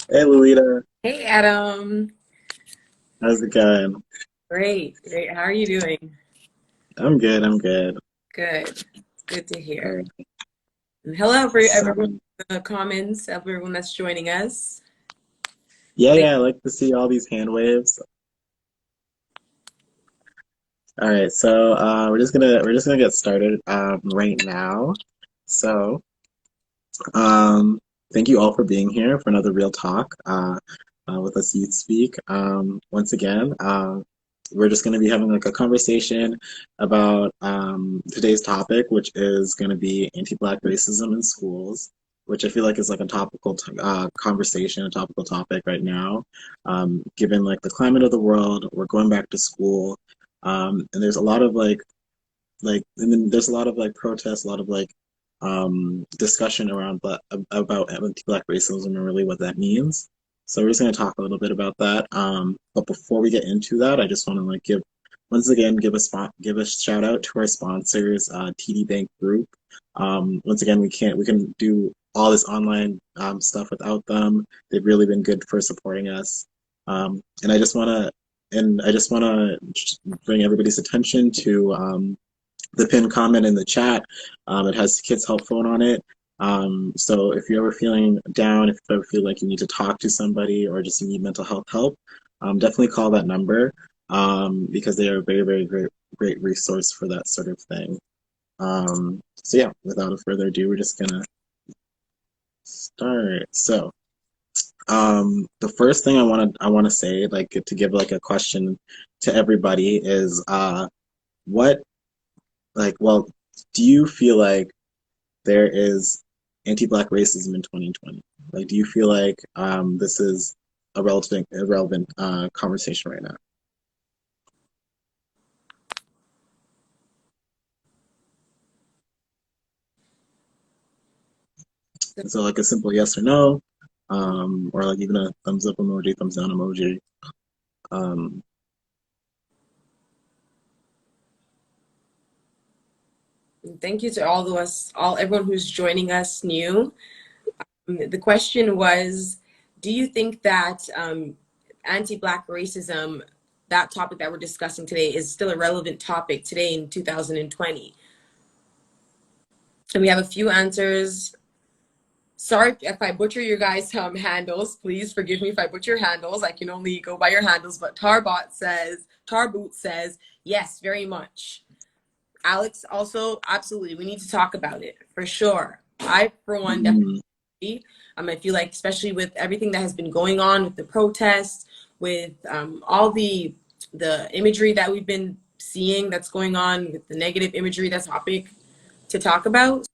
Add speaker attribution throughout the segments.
Speaker 1: Hey, Lolita.
Speaker 2: Hey Adam.
Speaker 1: How's it going?
Speaker 2: Great, great. How are you doing?
Speaker 1: I'm good. I'm good.
Speaker 2: Good. Good to
Speaker 1: All
Speaker 2: hear.
Speaker 1: right.
Speaker 2: And hello for
Speaker 1: So,
Speaker 2: everyone in the comments, everyone that's joining us.
Speaker 1: yeah,
Speaker 2: Thank
Speaker 1: yeah, I like to see all these hand waves. All right. So, we're just gonna get started right now. So, um, thank you all for being here for another real talk with us YouthSpeak. Once again, we're just gonna be having like a conversation about today's topic, which is gonna be anti-Black racism in schools, which I feel like is like a topical conversation, a topical topic right now. Given like the climate of the world, we're going back to school, and there's a lot of and then there's a lot of like protests, a lot of like discussion around about anti-Black racism and really what that means. So we're just going to talk a little bit about that. But before we get into that, I just want to like give once again give a shout out to our sponsors, TD Bank Group. Once again, we can do all this online stuff without them. They've really been good for supporting us. And I just want to bring everybody's attention to the pinned comment in the chat. It has Kids Help Phone on it. So if you're ever feeling down, if you ever feel like you need to talk to somebody or just you need mental health help, definitely call that number because they are a very, very great resource for that sort of thing. So yeah, without further ado, we're just gonna start. So the first thing I want to say, like to give like a question to everybody is what well, do you feel like there is anti-Black racism in 2020? Like, do you feel like this is a relevant conversation right now? And so, like a simple yes or no, or like even a thumbs up emoji, thumbs down emoji. Um,
Speaker 2: you. Thank you to all of us, all everyone who's joining us new. The question was, do you think that anti-Black racism, that topic that we're discussing today, is still a relevant topic today in 2020? And we have a few answers. Sorry if I butcher your guys' handles. Please forgive me if I butcher handles. I can only go by your handles. But Tarboot says, yes, very much. Alex also, absolutely. We need to talk about it for sure. I, for one,
Speaker 1: mm,
Speaker 2: definitely. I feel like, especially with everything that has been going on with the protests, with all the imagery that we've been seeing that's going on, with the negative imagery, that's a topic to talk about.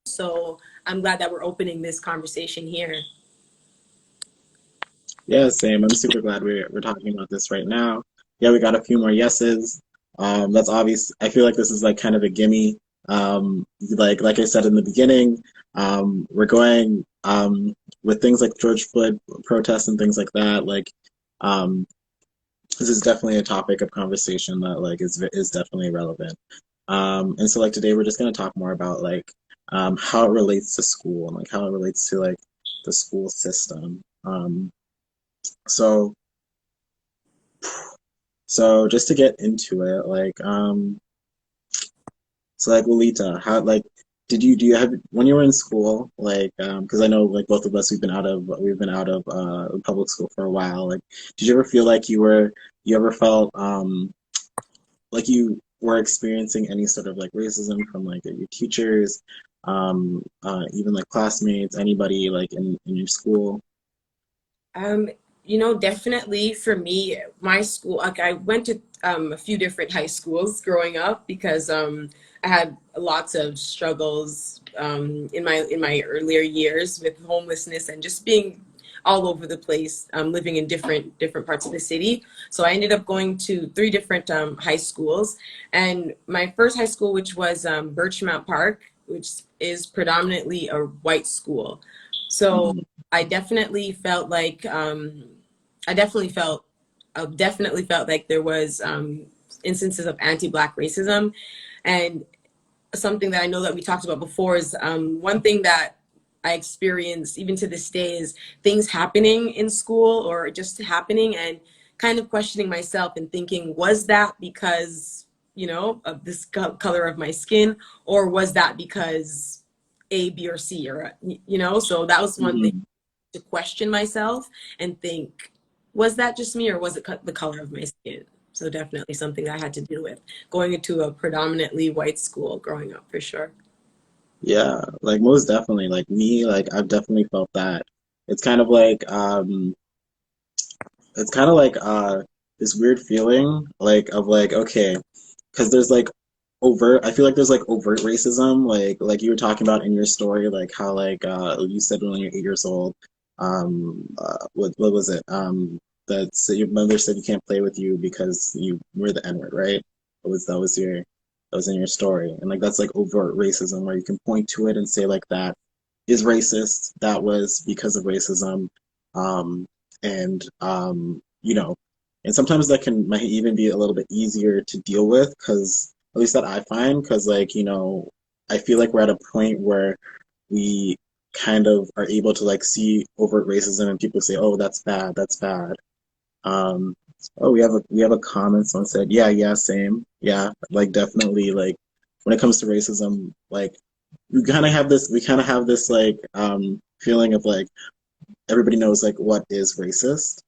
Speaker 2: So I'm glad that we're opening this conversation here.
Speaker 1: yeah, same. I'm super glad we're talking about this right now. Yeah, we got a few more yeses. That's obvious. I feel like this is like kind of a gimme. Like I said in the beginning, we're going with things like George Floyd protests and things like that. Um, this is definitely a topic of conversation that like is definitely relevant. And so like today we're just gonna talk more about like how it relates to school and like how it relates to like the school system. So so just to get into it, so like Lolita, how like do you have when you were in school, like because I know like both of us we've been out of public school for a while. Like did you ever feel like you ever felt like you were experiencing any sort of like racism from like your teachers, even like classmates, anybody like in your school?
Speaker 2: Um, definitely for me, my school, like I went to a few different high schools growing up because I had lots of struggles in my earlier years with homelessness and just being all over the place, living in different parts of the city. So I ended up going to three different high schools, and my first high school, which was Birchmount Park, which is predominantly a white school. So
Speaker 1: Mhm.
Speaker 2: I definitely felt like I definitely felt definitely felt like there was instances of anti-Black racism, and something that I know that we talked about before is one thing that I experience even to this day is things happening in school or just happening and kind of questioning myself and thinking, was that because, of this color of my skin, or was that because A, B, or C, or, so that was one thing
Speaker 1: Mhm.
Speaker 2: to question myself and think, was that just me or was it the color of my skin? So definitely something I had to deal with going into a predominantly white school growing up for sure.
Speaker 1: Yeah, like most definitely. Like me, like I've definitely felt that. It's kind of like it's kind of like this weird feeling like of like okay, because there's like overt I feel like there's like overt racism like you were talking about in your story like how like you said when you're 8 years old what was it that so your mother said you can't play with you because you were the N-word, right? That was in your story, and like that's like overt racism where you can point to it and say like that is racist, that was because of racism, um and you know, and sometimes that can might even be a little bit easier to deal with because at least that I find, because like, you know, I feel like we're at a point where we kind of are able to like see overt racism and people say, "Oh, that's bad, that's bad." Um, oh, we have a comment. Someone said, "Yeah, yeah, same. Yeah, like definitely like when it comes to racism, like we kind of have this like feeling of like everybody knows like what is racist."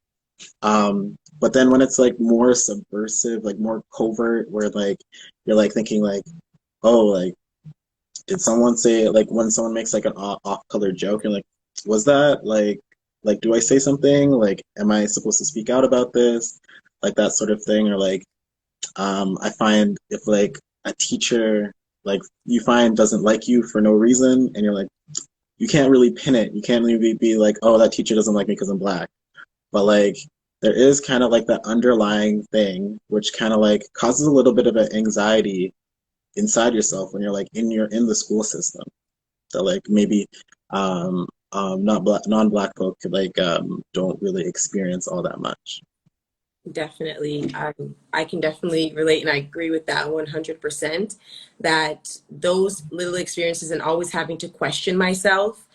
Speaker 1: But then when it's like more subversive, like more covert, where like you're like thinking like, oh, like did someone say like when someone makes like an off-color joke and like, was that like do I say something? Like, am I supposed to speak out about this? Like that sort of thing, or like I find if like a teacher like you find doesn't like you for no reason, and you're like you can't really pin it. You can't really be like, oh, that teacher doesn't like me because I'm black. But like there is kind of like that underlying thing which kind of like causes a little bit of an anxiety inside yourself when you're like in the school system that like maybe not black non-black folk like don't really experience all that much.
Speaker 2: Definitely. I can definitely relate and I agree with that 100%, that those little experiences and always having to question myself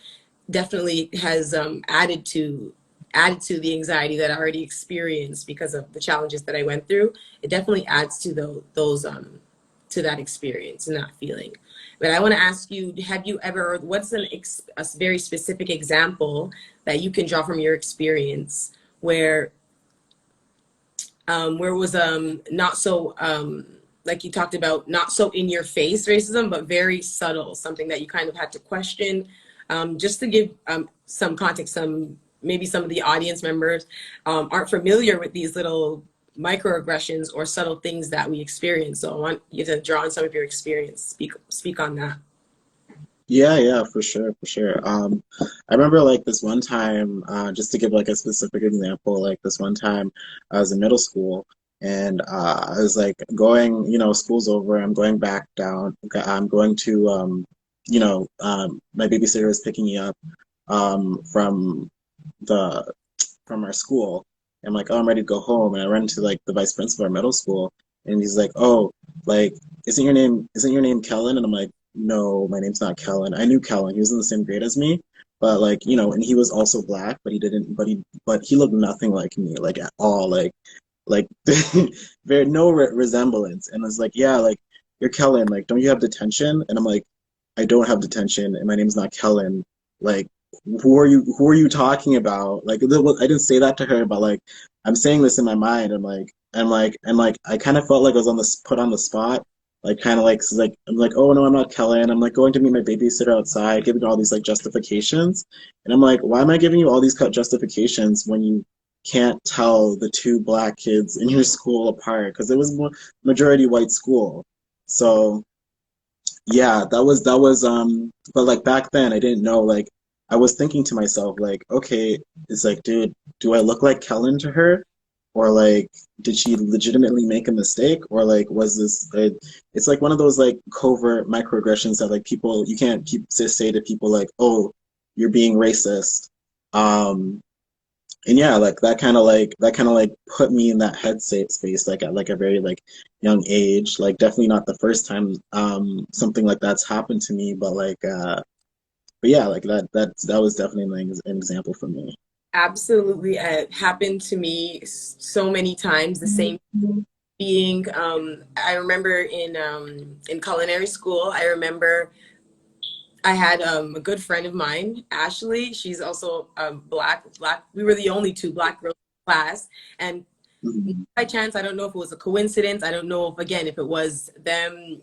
Speaker 2: definitely has added to the anxiety that I already experienced because of the challenges that I went through. It definitely adds to those to that experience and that feeling. But I want to ask you, have you ever, what's a very specific example that you can draw from your experience where it was not so like you talked about, not so in your face racism, but very subtle, something that you kind of had to question. Just to give some context, maybe some of the audience members aren't familiar with these little microaggressions or subtle things that we experience. So I want you to draw on some of your experience, speak on that.
Speaker 1: Yeah, yeah, for sure, for sure. I remember like this one time, just to give like a specific example, like this one time I was in middle school and I was like going, you know, school's over, I'm going back down. Okay, I'm going to, my babysitter was picking me up from the from our school. I'm like, oh, I'm ready to go home, and I run into like the vice principal of our middle school, and he's like, oh, like, isn't your name Kellen? And I'm like, no, my name's not Kellen. I knew Kellen. He was in the same grade as me, but like, you know, and he was also black, but he didn't, but he looked nothing like me, like at all, like very no resemblance. And I was like, yeah, like you're Kellen, like don't you have detention? And I'm like, I don't have detention, and my name's not Kellen. Like, who are you talking about? Like, I didn't say that to her, but like, I'm saying this in my mind. I'm like, I kind of felt like I was on this put on the spot. Like, kind of like, I'm like, oh no, I'm not Kellen. I'm like going to meet my babysitter outside, giving all these like justifications, and I'm like, why am I giving you all these cut justifications when you can't tell the two black kids in your school apart? Because it was majority white school, so yeah, that was but like back then I didn't know like I was thinking to myself like okay, it's like dude, do I look like Kellen to her? Or like did she legitimately make a mistake? Or like was this it's like one of those like covert microaggressions that like people you can't keep to say to people like, "Oh, you're being racist." Um and yeah, like that kind of like put me in that head space like at like a very like young age. Like definitely not the first time something like that's happened to me, but like but yeah, like that was definitely an example for me.
Speaker 2: Absolutely. It happened to me so many times. The same being, I remember in culinary school, I remember I had a good friend of mine, Ashley. She's also black. We were the only two black girls in class. And
Speaker 1: Mhm.
Speaker 2: by chance, I don't know if it was a coincidence. I don't know if, again, if it was them,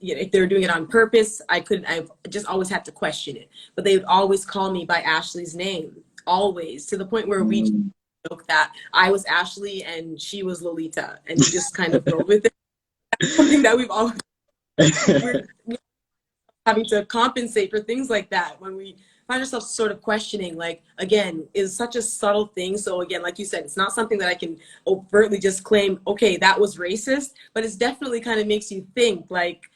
Speaker 2: you know, if they were doing it on purpose. I just always had to question it. But they would always call me by Ashley's name, always, to the point where we
Speaker 1: Mm.
Speaker 2: joke that I was Ashley and she was Lolita. And we just kind of roll with it. Something that we've always, we're having to compensate for things like that when we find ourselves sort of questioning, like, again, is such a subtle thing. So again, like you said, it's not something that I can overtly just claim, okay, that was racist, but it's definitely kind of makes you think, like,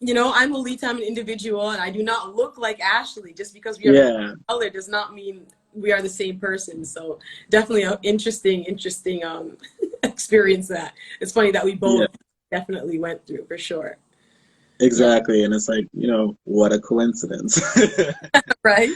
Speaker 2: you know, I'm Lolita, I'm an individual, and I do not look like Ashley. Just because we are
Speaker 1: Yeah,
Speaker 2: color does not mean we are the same person. So definitely an interesting experience. That it's funny that we
Speaker 1: yeah,
Speaker 2: both definitely went through, for sure. Yeah.
Speaker 1: exactly. And it's like, what a coincidence.
Speaker 2: Right.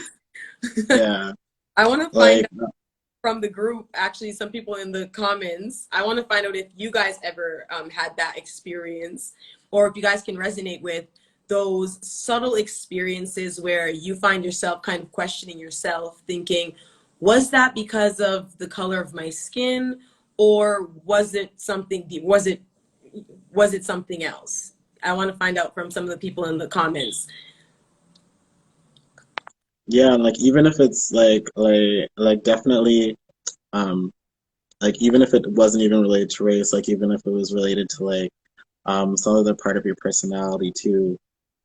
Speaker 1: Yeah,
Speaker 2: I want to find
Speaker 1: like,
Speaker 2: out from the group, actually, some people in the comments. I want to find out if you guys ever had that experience, or if you guys can resonate with those subtle experiences where you find yourself kind of questioning yourself, thinking, was that because of the color of my skin, or was it something else? I want to find out from some of the people in the comments.
Speaker 1: yeah, and like even if it's like definitely, um, like even if it wasn't even related to race, like even if it was related to like some other part of your personality too,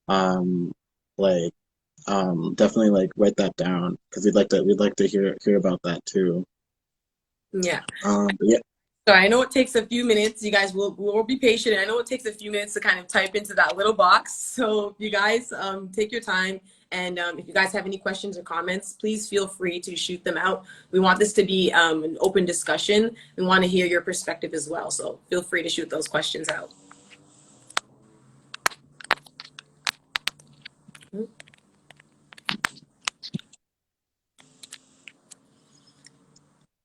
Speaker 1: um, like definitely like write that down because we'd like to hear about that too.
Speaker 2: Yeah.
Speaker 1: But yeah,
Speaker 2: So I know it takes a few minutes. You guys will be patient. I know it takes a few minutes to kind of type into that little box. So you guys take your time. And if you guys have any questions or comments, please feel free to shoot them out. We want this to be an open discussion. We want to hear your perspective as well. So feel free to shoot those questions out.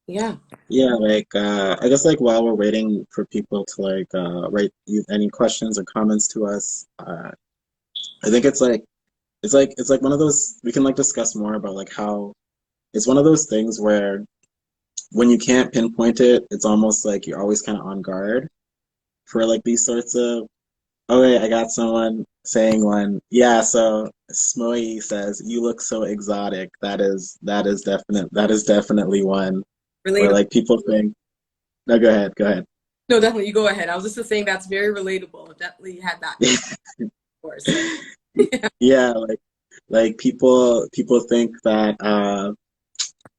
Speaker 2: Yeah.
Speaker 1: yeah, like I guess like while we're waiting for people to like write any questions or comments to us, I think it's like one of those we can like discuss more about like how it's one of those things where when you can't pinpoint it, it's almost like you're always kind of on guard for like these sorts of. Oh wait, I got someone saying one. Yeah, so Smoey says you look so exotic. That is definitely one where
Speaker 2: Relatable.
Speaker 1: like people think. No, go ahead, go ahead.
Speaker 2: No, definitely. You go ahead. I was just saying that's very relatable. Definitely had that before. So
Speaker 1: Yeah, like people think that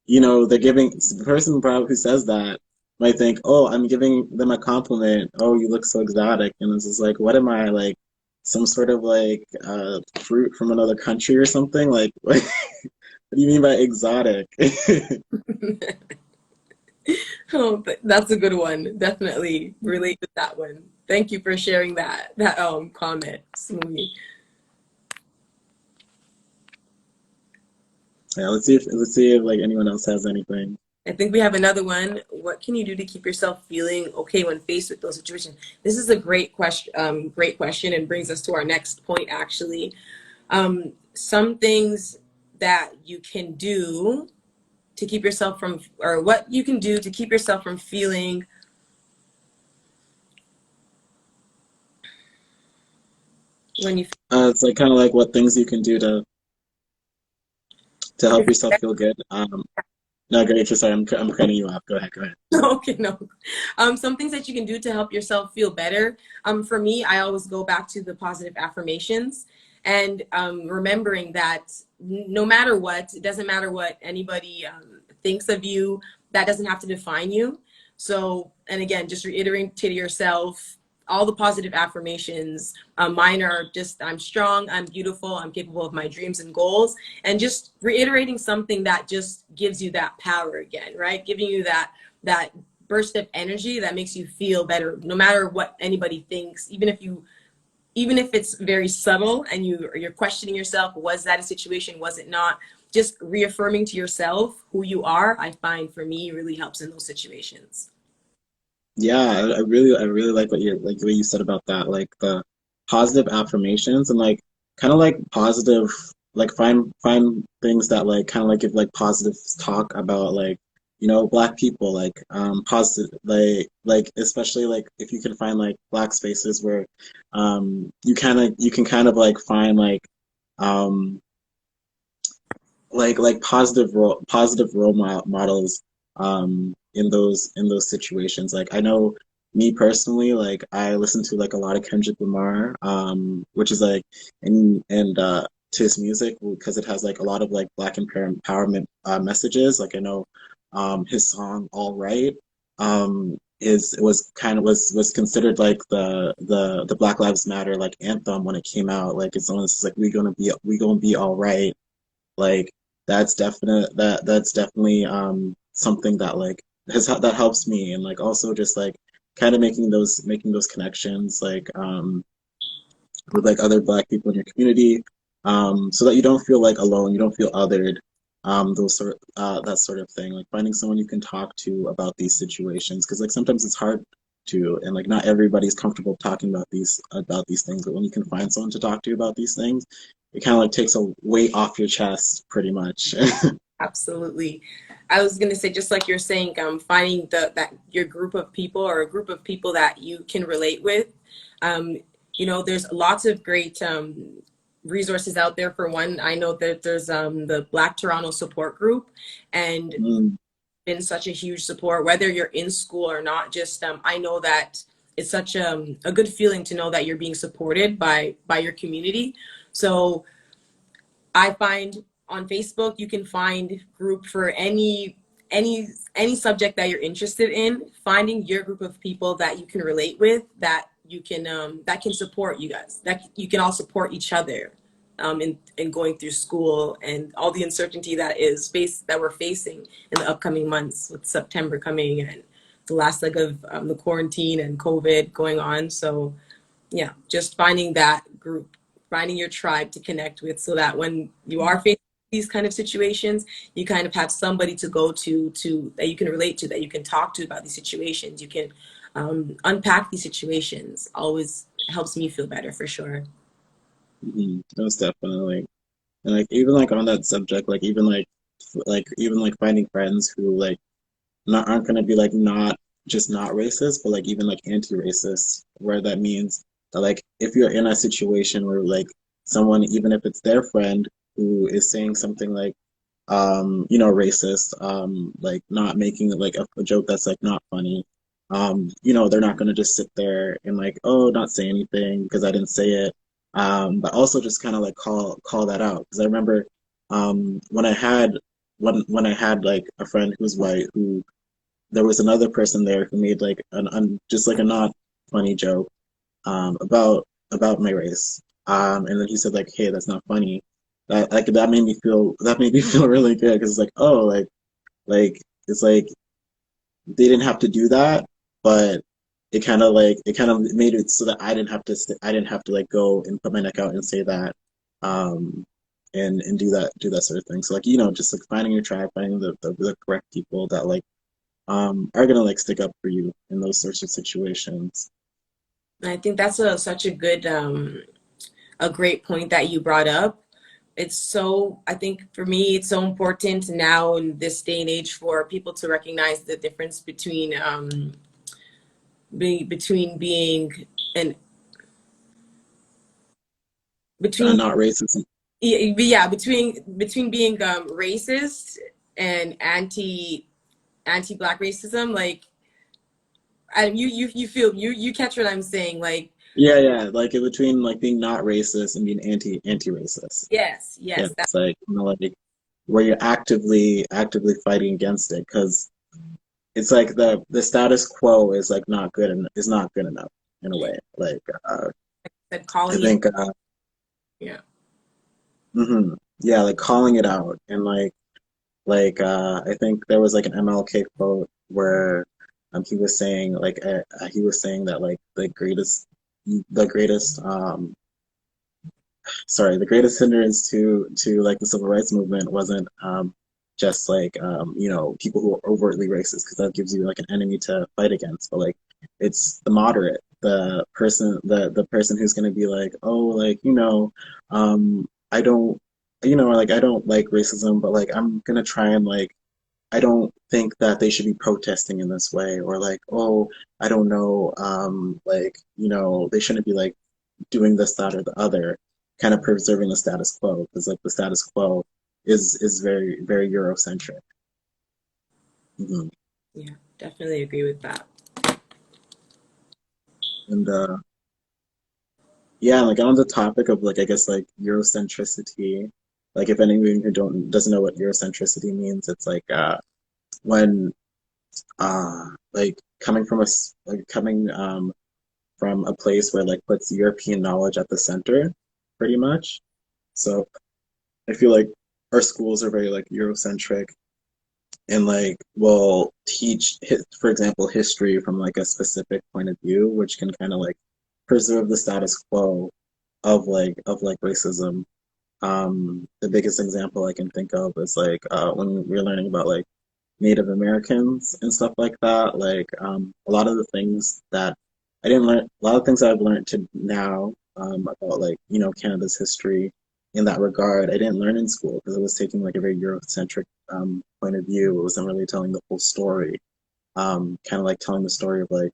Speaker 1: they're giving the person probably who says that might think, oh, I'm giving them a compliment. Oh, you look so exotic, and it's just like, what am I like? Some sort of like fruit from another country or something? Like, what do you mean by exotic?
Speaker 2: oh, that's a good one. Definitely relate with that one. Thank you for sharing that comment, Smoothie.
Speaker 1: Yeah, let's see if like anyone else has anything.
Speaker 2: I think we have another one. What can you do to keep yourself feeling okay when faced with those situations? This is a great question, and brings us to our next point. Actually, some things that you can do to keep yourself from, or what you can do to keep yourself from feeling when you
Speaker 1: It's like kind of like what things you can do to help yourself
Speaker 2: feel.
Speaker 1: feel good. No, great. Sorry, I'm cutting you off. Go ahead. Go ahead.
Speaker 2: Okay, no. Some things that you can do to help yourself feel better. For me, I always go back to the positive affirmations and remembering that no matter what, it doesn't matter what anybody thinks of you, that doesn't have to define you. So, and again, just reiterating to yourself all the positive affirmations. Mine are just, I'm strong, I'm beautiful, I'm capable of my dreams and goals, and just reiterating something that just gives you that power again, right? Giving you that burst of energy that makes you feel better no matter what anybody thinks, even if you even if it's very subtle and you're questioning yourself, was that a situation, was it not, just reaffirming to yourself who you are, I find for me really helps in those situations.
Speaker 1: Yeah, I really like what you like the way you said about that, like the positive affirmations and like kind of like positive, like find things that like kind of like give like positive talk about like Black people, like positive, like especially like if you can find like Black spaces where you can kind of like find um like positive models in those situations. Like I know me personally, like I listen to like a lot of Kendrick Lamar, which is like and to his music because it has like a lot of like Black empowerment messages. Like I know his song All Right is was considered like the Black Lives Matter like anthem when it came out. Like it's almost like we gonna be all right, like that's definitely something that like that helps me, and like also just like kind of making those connections like with like other Black people in your community, so that you don't feel like alone, you don't feel othered, those sort that sort of thing, like finding someone you can talk to about these situations, because like sometimes it's hard to, and like not everybody's comfortable talking about these things, but when you can find someone to talk to about these things, it kind of like takes a weight off your chest pretty much.
Speaker 2: Absolutely. I was going to say, just like you're saying, finding that your group of people or a group of people that you can relate with. Um, there's lots of great resources out there. For one, I know that there's the Black Toronto Support Group, and
Speaker 1: Mm,
Speaker 2: been such a huge support, whether you're in school or not. Just I know that it's such a good feeling to know that you're being supported by your community. So I find on Facebook you can find group for any subject that you're interested in. Finding your group of people that you can relate with, that can support you guys, that you can all support each other in going through school and all the uncertainty that we're facing in the upcoming months with September coming and the last leg of the quarantine and COVID going on. So yeah, just finding that group, finding your tribe to connect with so that when you are facing these kind of situations, you kind of have somebody to go to that you can relate to, that you can talk to about these situations. You can unpack these situations. Always helps me feel better for sure.
Speaker 1: most definitely. And like even like on that subject, like even like finding friends who like not aren't gonna be like not racist, but like even like anti-racist, where that means that like if you're in a situation where like someone, even if it's their friend who is saying something like racist, like not making like a joke that's like not funny, they're not gonna just sit there and like, oh, not say anything because I didn't say it. But also just kind of like call that out. Because I remember when I had like a friend who's white, who there was another person there who made like just like a not funny joke about my race. And then he said like, "Hey, that's not funny." That made me feel really good because it's like, oh, like it's like they didn't have to do that, but it kind of made it so that I didn't have to like go and put my neck out and say that, um, and do that sort of thing. So like just like finding your tribe, finding the correct people that like are gonna like stick up for you in those sorts of situations.
Speaker 2: And I think that's such a good a great point that you brought up. I think for me, it's so important now in this day and age for people to recognize the difference between between being and between
Speaker 1: Not racism.
Speaker 2: yeah, between being racist and anti-black racism. Like, and you feel you catch what I'm saying. Like,
Speaker 1: Yeah, yeah, like in between like being not racist and being anti-racist.
Speaker 2: yes,
Speaker 1: Yeah,
Speaker 2: yes, that
Speaker 1: it's like like where you're actively fighting against it because it's like the status quo is like not good and is not good enough in a way. Like
Speaker 2: that
Speaker 1: I
Speaker 2: calling it.
Speaker 1: think
Speaker 2: Yeah.
Speaker 1: yeah, like calling it out and I think there was like an MLK quote where he was saying like he was saying that like the greatest the greatest the greatest hindrance to like the civil rights movement wasn't just like people who are overtly racist, because that gives you like an enemy to fight against, but like it's the moderate, the person who's going to be like, oh, like I don't like I don't like racism, but like I'm gonna try and like I don't think that they should be protesting in this way, or like, oh, I don't know, like, they shouldn't be like doing this, that, or the other, kind of preserving the status quo, because like the status quo is very, very Eurocentric. Hmm.
Speaker 2: Yeah, definitely agree with that.
Speaker 1: And yeah, like on the topic of like I guess like Eurocentricity, like if anyone who don't doesn't know what Eurocentricity means, it's like when like coming from like coming from a place where like puts European knowledge at the center, pretty much. So I feel like our schools are very like Eurocentric, and like will teach, for example, history from like a specific point of view, which can kind of like preserve the status quo of like racism. The biggest example I can think of is like when we're learning about like Native Americans and stuff like that. Like a lot of the things that I didn't learn, a lot of things I've learned to now about like Canada's history in that regard, I didn't learn in school because it was taking like a very Eurocentric point of view. It wasn't really telling the whole story. Kind of like telling the story of like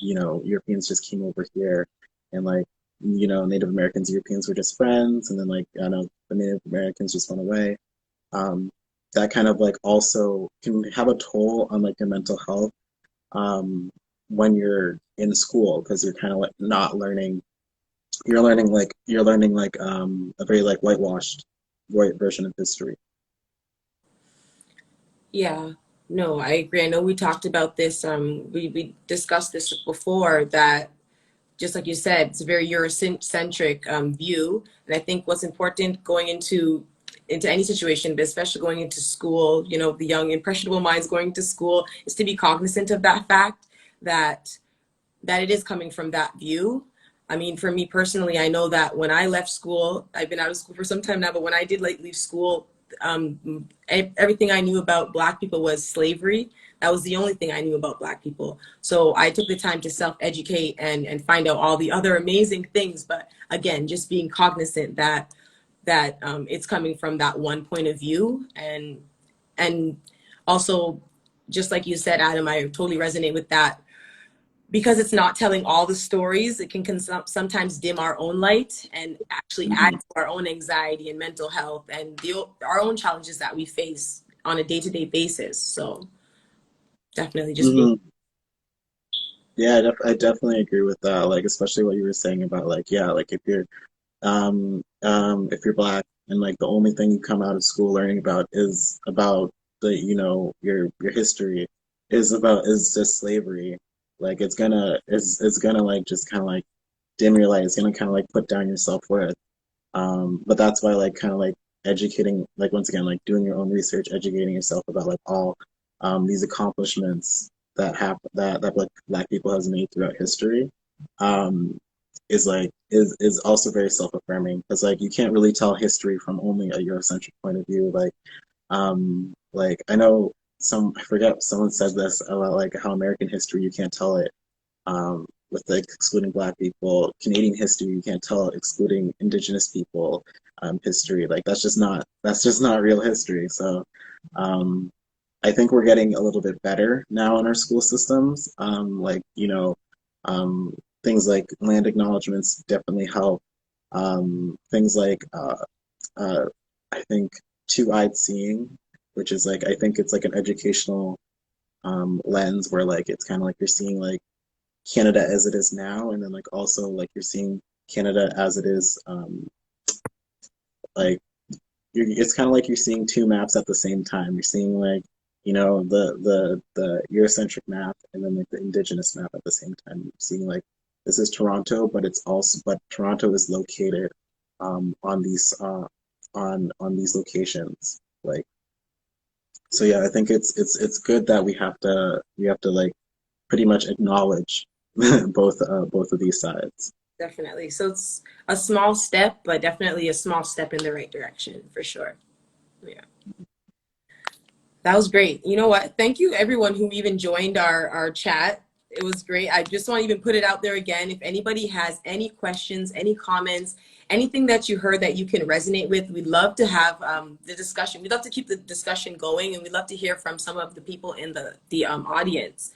Speaker 1: Europeans just came over here, and like Native Americans, Europeans were just friends, and then like I don't know, the Native Americans just went away. um, that kind of like also can have a toll on like your mental health um, when you're in school, because you're kind of like not learning. You're learning like a very like whitewashed white version of history.
Speaker 2: Yeah, no, I agree. I know we talked about this. We discussed this before, that just like you said, it's a very Eurocentric view. And I think what's important going into any situation, but especially going into school, the young impressionable minds going to school, is to be cognizant of that fact, that it is coming from that view. I mean, for me personally, I know that when I left school, I've been out of school for some time now, but when I did like leave school, everything I knew about Black people was slavery. That was the only thing I knew about Black people. So I took the time to self-educate and find out all the other amazing things. But again, just being cognizant that it's coming from that one point of view, and also, just like you said, Adam, I totally resonate with that, because it's not telling all the stories. It can sometimes dim our own light and actually add
Speaker 1: Hmm.
Speaker 2: to our own anxiety and mental health and our own challenges that we face on a day-to-day basis. So definitely just being.
Speaker 1: Hmm. Yeah, I definitely agree with that. Like, especially what you were saying about like, yeah, like if you're Black and like the only thing you come out of school learning about is about the your history is just slavery, like it's gonna like just kind of like dim your light. It's gonna kind of like put down your self-worth. But that's why like kind of like educating, like once again, like doing your own research, educating yourself about like all these accomplishments that Black people has made throughout history, um, is also very self-affirming, because like you can't really tell history from only a Eurocentric point of view. Like I know I forget, someone said this about like how American history you can't tell it with like excluding Black people. Canadian history you can't tell it excluding Indigenous people history. Like that's just not real history. So um, I think we're getting a little bit better now in our school systems. Like um, things like land acknowledgements definitely help. Things like uh, I think two-eyed seeing, which is like I think it's like an educational lens where like it's kind of like you're seeing like Canada as it is now, and then like also like you're seeing Canada as it is, like it's kind of like you're seeing two maps at the same time. You're seeing like the Eurocentric map, and then like the Indigenous map at the same time. You're seeing like this is Toronto, but Toronto is located on these locations. Like so, yeah, I think it's good that we have to like pretty much acknowledge both of these sides.
Speaker 2: Definitely. So it's a small step, but definitely a small step in the right direction for sure. Yeah. That was great. You know what? Thank you everyone who even joined our chat. It was great. I just want to even put it out there again. If anybody has any questions, any comments, anything that you heard that you can resonate with, we'd love to have the discussion. We'd love to keep the discussion going, and we'd love to hear from some of the people in the audience.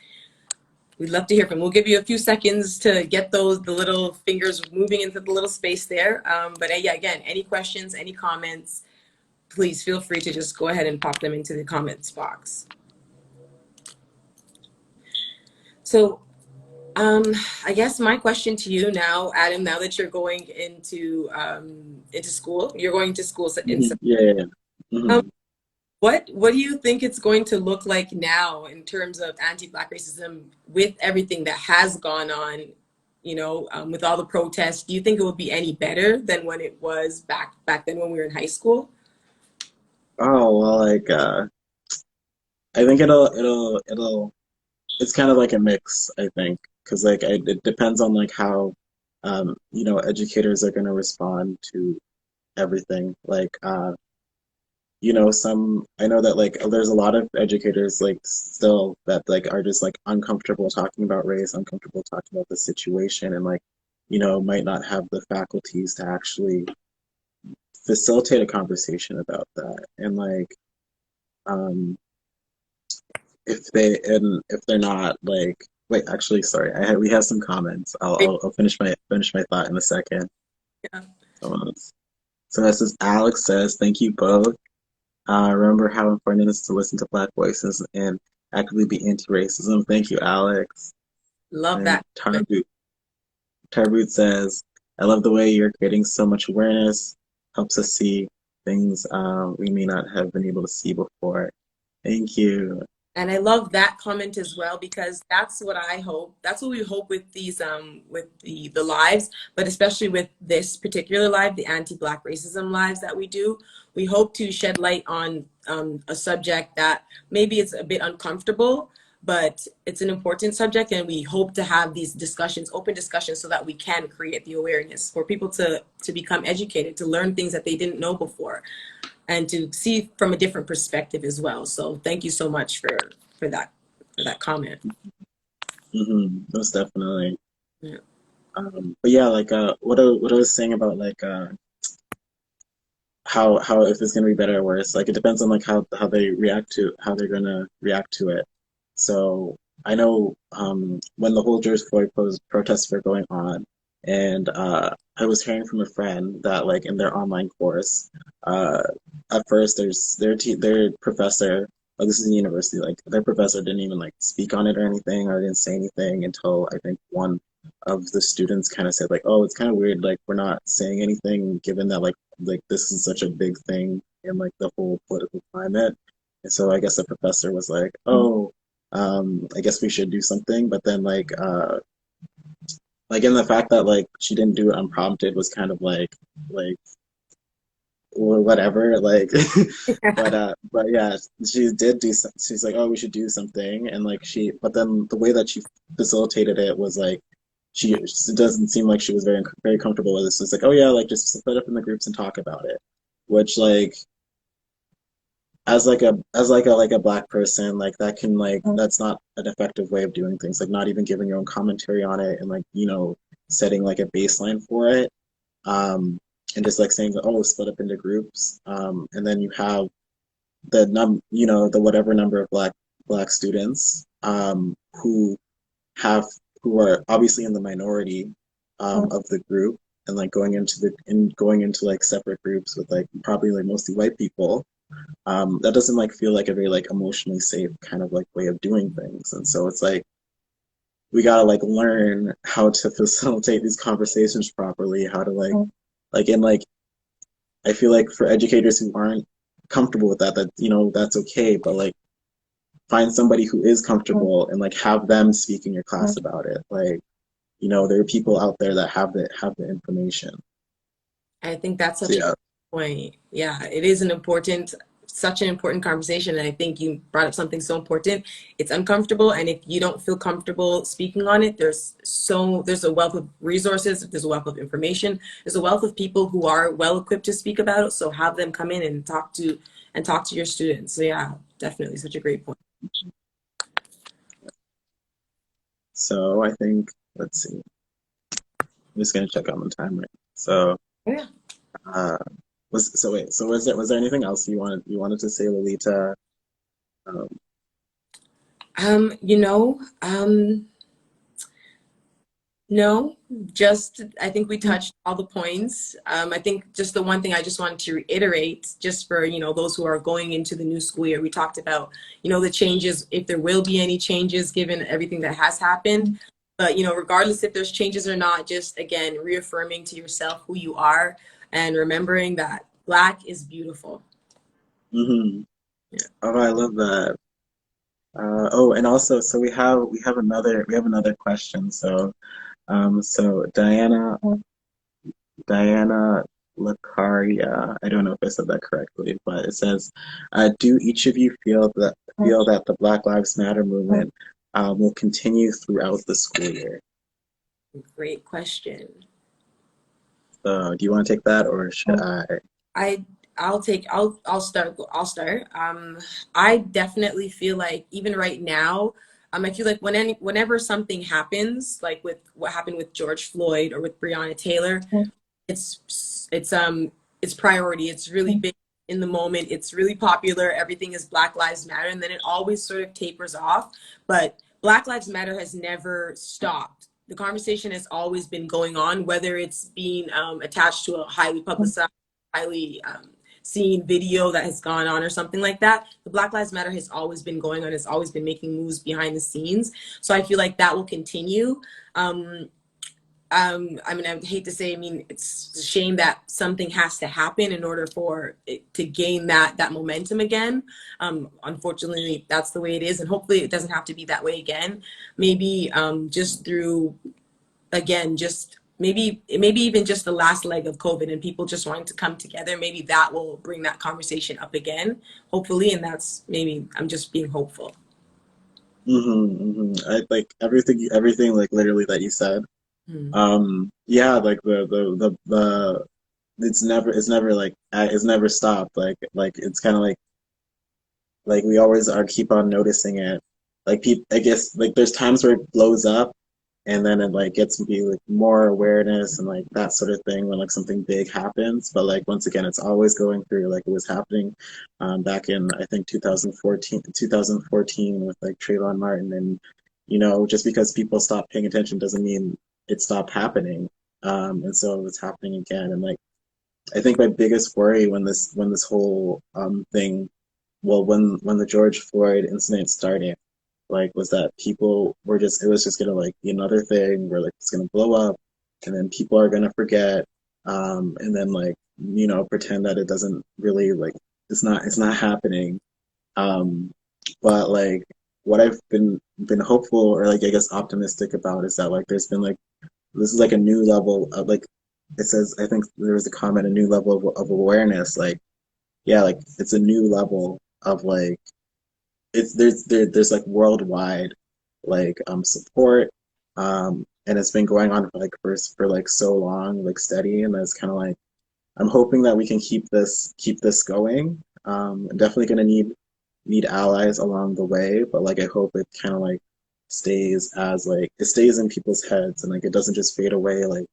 Speaker 2: We'd love to hear from. We'll give you a few seconds to get the little fingers moving into the little space there. But yeah, again, any questions, any comments, please feel free to just go ahead and pop them into the comments box. So I guess my question to you now, Adam, now that you're going into school, you're going to school in
Speaker 1: Yeah, yeah, yeah.
Speaker 2: um,
Speaker 1: Mhm.
Speaker 2: what do you think it's going to look like now in terms of anti-Black racism with everything that has gone on, with all the protests? Do you think it would be any better than when it was back then when we were in high school?
Speaker 1: Oh well, like I think it's kind of like a mix, I think, because it depends on like how educators are going to respond to everything. Some I know that like there's a lot of educators like still that like are just like uncomfortable talking about race, uncomfortable talking about the situation, and like might not have the faculties to actually facilitate a conversation about that. And like um if they're not like wait, actually sorry, we have some comments. I'll finish my thought in a second.
Speaker 2: Yeah.
Speaker 1: Someone else. So this is Alex says, thank you both. Remember how important it is to listen to Black voices and actively be anti-racism. Thank you, Alex.
Speaker 2: Love
Speaker 1: And
Speaker 2: that.
Speaker 1: Tarboot says, I love the way you're creating so much awareness. Helps us see things we may not have been able to see before. Thank you.
Speaker 2: And I love that comment as well, because that's what I hope. That's what we hope with these with the lives, but especially with this particular live, the anti-Black racism lives that we do. We hope to shed light on a subject that maybe it's a bit uncomfortable, but it's an important subject, and we hope to have these discussions, open discussions, so that we can create the awareness for people to become educated, to learn things that they didn't know before, and to see from a different perspective as well. So thank you so much for that for that comment.
Speaker 1: Most definitely.
Speaker 2: Yeah.
Speaker 1: But yeah, like what I was saying about like how if it's gonna be better or worse. Like it depends on like how they react to how they're gonna react to it. So I know when the whole George Floyd protests were going on, and I was hearing from a friend that like in their online course, uh, at first their professor. Oh, this is in university. Like their professor didn't even like speak on it or anything, or didn't say anything until I think one of the students kind of said like, "Oh, it's kind of weird. Like we're not saying anything, given that like this is such a big thing in like the whole political climate." And so I guess the professor was like, "Oh, I guess we should do something." But then like in the fact that like she didn't do it unprompted was kind of like or whatever like but yeah, she did do some, she's like, "Oh, we should do something." And like but then the way that she facilitated it was like it doesn't seem like she was very comfortable with it. So it's like, "Oh yeah, like just split up in the groups and talk about it," which like as a black person, like that can like that's not an effective way of doing things. Like not even giving your own commentary on it, and like setting like a baseline for it, and just like saying, "Oh, split up into groups," and then you have the whatever number of black students who have who are obviously in the minority of the group, and like going into like separate groups with like probably like mostly white people. That doesn't like feel like a very like emotionally safe kind of like way of doing things. And so it's like we gotta like learn how to facilitate these conversations properly, how to and like I feel like for educators who aren't comfortable with that, that's okay, but like find somebody who is comfortable and like have them speak in your class about it. Like, there are people out there that have the information.
Speaker 2: I think that's
Speaker 1: So
Speaker 2: such a
Speaker 1: yeah.
Speaker 2: good point. Yeah, it is an important such an important conversation. And I think you brought up something so important. It's uncomfortable. And if you don't feel comfortable speaking on it, there's a wealth of resources, there's a wealth of information, there's a wealth of people who are well equipped to speak about it. So have them come in and talk to your students. So yeah, definitely such a great point.
Speaker 1: So I think, let's see. I'm just gonna check on the time right. So,
Speaker 2: Yeah.
Speaker 1: uh, was there anything else you wanted to say, Lolita? Um,
Speaker 2: You know, no, just I think we touched all the points. I think just the one thing I just wanted to reiterate, just for those who are going into the new school year, we talked about the changes, if there will be any changes given everything that has happened. But regardless if there's changes or not, just again reaffirming to yourself who you are and remembering that Black is beautiful.
Speaker 1: mhm.
Speaker 2: Yeah.
Speaker 1: Oh, I love that. Oh, and also, so we have another question. So Diana Lacaria, I don't know if I said that correctly, but it says, do each of you feel that the Black Lives Matter movement will continue throughout the school year?
Speaker 2: Great question.
Speaker 1: So, do you want to take that, or should I?
Speaker 2: I I'll start. I definitely feel like even right now, I feel like whenever something happens, like with what happened with George Floyd or with Breonna Taylor, it's priority. It's really big in the moment. It's really popular. Everything is Black Lives Matter, and then it always sort of tapers off. But Black Lives Matter has never stopped. The conversation has always been going on, whether it's being attached to a highly publicized, highly seen video that has gone on or something like that. The Black Lives Matter has always been going on. It's always been making moves behind the scenes. So I feel like that will continue. I mean, I would hate to say, I mean, it's a shame that something has to happen in order for it to gain that momentum again. Unfortunately, that's the way it is, and hopefully it doesn't have to be that way again. Maybe just through, again, just maybe even just the last leg of COVID and people just wanting to come together, maybe that will bring that conversation up again, hopefully, and that's maybe I'm just being hopeful.
Speaker 1: I like everything like literally that you said.
Speaker 2: Hmm.
Speaker 1: Yeah, like the it's never like it's never stopped. Like it's kind of like we always are keep on noticing it. Like people, I guess like there's times where it blows up, and then it like gets me like more awareness and like that sort of thing when like something big happens. But like once again, it's always going through like it was happening back in I think 2014 with like Trayvon Martin, and just because people stop paying attention doesn't mean it stopped happening. And so it's happening again, and like I think my biggest worry when this whole thing, well, when the George Floyd incident started, like was that people were just it was just gonna like be another thing where like it's gonna blow up, and then people are gonna forget, and then like pretend that it doesn't really like it's not happening. Um, but like what I've been hopeful or like I guess optimistic about is that like there's been like this is like a new level of like it says I think there was a comment a new level of awareness like yeah like it's a new level of like it's there's like worldwide like support and it's been going on for like for like so long like steady and it's kind of like I'm hoping that we can keep this going. I'm definitely gonna need allies along the way, but like I hope it kind of like stays as like it stays in people's heads and like it doesn't just fade away like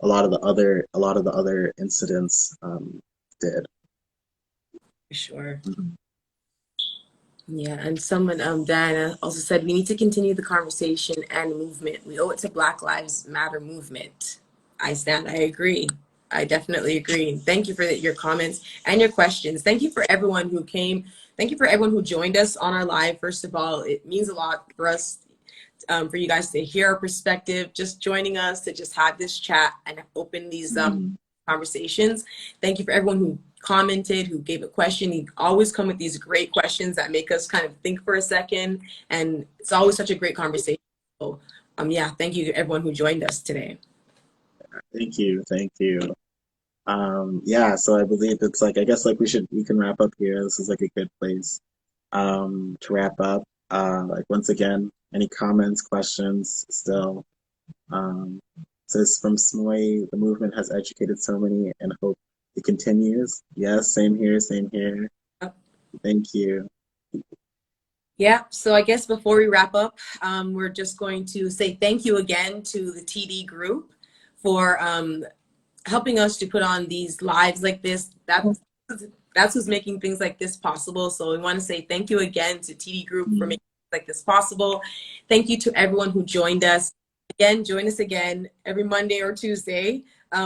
Speaker 1: a lot of the other incidents did.
Speaker 2: For sure.
Speaker 1: Mhm.
Speaker 2: Yeah, and someone, Diana, also said we need to continue the conversation and movement. We owe it to Black Lives Matter movement. I agree. I definitely agree. Thank you for your comments and your questions. Thank you for everyone who came. Thank you for everyone who joined us on our live. First of all, it means a lot for us, for you guys to hear our perspective, just joining us to just have this chat and open these
Speaker 1: Mhm.
Speaker 2: conversations. Thank you for everyone who commented, who gave a question. You always come with these great questions that make us kind of think for a second. And it's always such a great conversation. So yeah, thank you to everyone who joined us today.
Speaker 1: Thank you. Yeah, so I believe it's like I guess like we can wrap up here. This is like a good place to wrap up. Like once again, any comments, questions still. Um, says from Smoy, the movement has educated so many and hope it continues. Yes, same here, same here. Thank you.
Speaker 2: Yeah, so I guess before we wrap up, we're just going to say thank you again to the TD group for helping us to put on these lives like this. That's who's making things like this possible. So we want to say thank you again to TD Group for
Speaker 1: Mm.
Speaker 2: making things like this possible. Thank you to everyone who joined us. Again, join us again every Monday or Tuesday.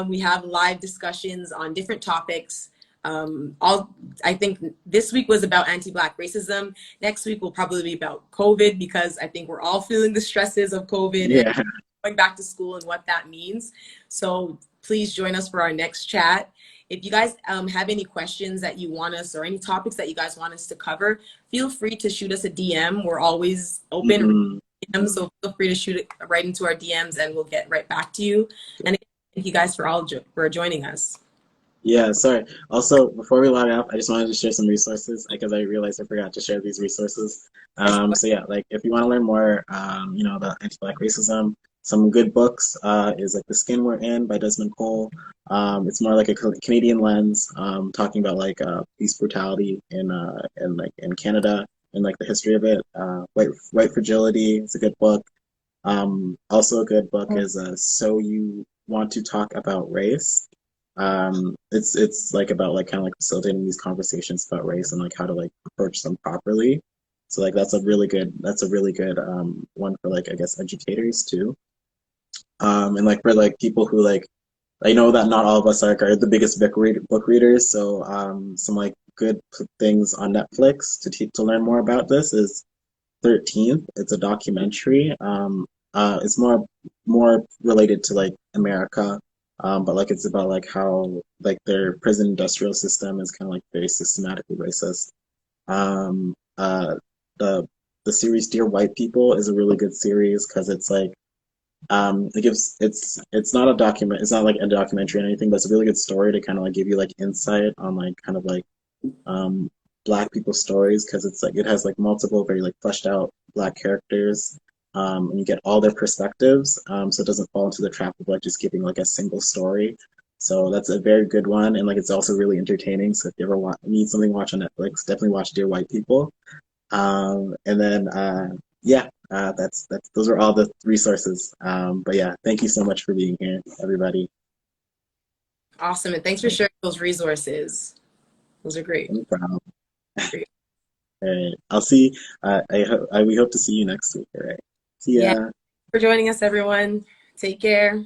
Speaker 2: We have live discussions on different topics. All I think this week was about anti-Black racism. Next week will probably be about COVID because I think we're all feeling the stresses of COVID and
Speaker 1: Yeah.
Speaker 2: going back to school and what that means. So please join us for our next chat. If you guys have any questions that you want us or any topics that you guys want us to cover, feel free to shoot us a DM. We're always open
Speaker 1: Hmm.
Speaker 2: DMs, so feel free to shoot it right into our DMs and we'll get right back to you. And again, thank you guys for for joining us.
Speaker 1: Yeah, sorry. Also, before we log off, I just wanted to share some resources because I realized I forgot to share these resources.
Speaker 2: Yes,
Speaker 1: So yeah, like if you want to learn more, about anti-Black racism, some good books is like The Skin We're In by Desmond Cole. It's more like a Canadian lens, talking about like police brutality in Canada and like the history of it. White Fragility is a good book. Also a good book is So You Want to Talk About Race. It's like about like kind of like facilitating these conversations about race and like how to like approach them properly. So like that's a really good one for like I guess educators too. And like for like people who like I know that not all of us are the biggest book readers, so some like good things on Netflix to learn more about this is 13th. It's a documentary. It's more related to like America, but like it's about like how like their prison industrial system is kind of like very systematically racist. Um, uh, the the series Dear White People is a really good series because it's like it gives it's not a document, it's not like a documentary or anything, but it's a really good story to kind of like give you like insight on like kind of like um, Black people's stories because it's like it has like multiple very like fleshed out Black characters, and you get all their perspectives, so it doesn't fall into the trap of like just giving like a single story. So that's a very good one, and like it's also really entertaining. So if you ever need something to watch on Netflix, definitely watch Dear White People. And then yeah, that's those are all the resources. But yeah, thank you so much for being here, everybody.
Speaker 2: awesome. And thanks for sharing those resources. Those are great.
Speaker 1: No problem.
Speaker 2: Great.
Speaker 1: All right. I'll see. We hope to see you next week. All right. See
Speaker 2: Yeah,
Speaker 1: ya.
Speaker 2: for joining us, everyone. Take care.